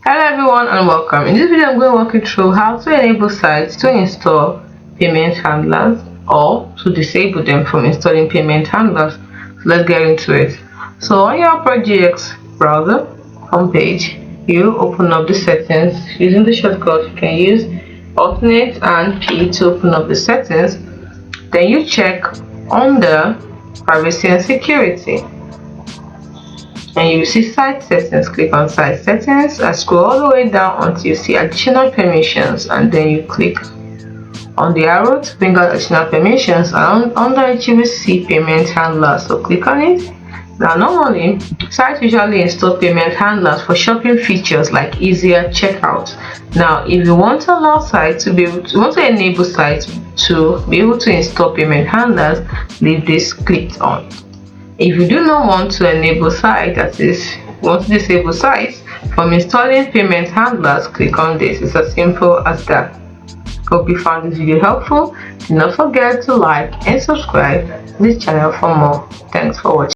Hello everyone and welcome. In this video I'm going to walk you through how to enable sites to install payment handlers or to disable them from installing payment handlers. So let's get into it. So on your project's browser homepage, you open up the settings using the shortcut. You can use Alternate and P to open up the settings. Then you check under privacy and security, and you see site settings. Click on site settings and scroll all the way down until you see additional permissions, and then you click on the arrow to bring out additional permissions, and under it you will see payment handlers. So click on it. Now normally sites usually install payment handlers for shopping features like easier checkout. Now if you want to allow sites to be able to, enable sites to be able to install payment handlers, leave this clicked on. If you do not want to enable sites, that is, want to disable sites from installing payment handlers, click on this. It's as simple as that. Hope you found this video helpful. Do not forget to like and subscribe to this channel for more. Thanks for watching.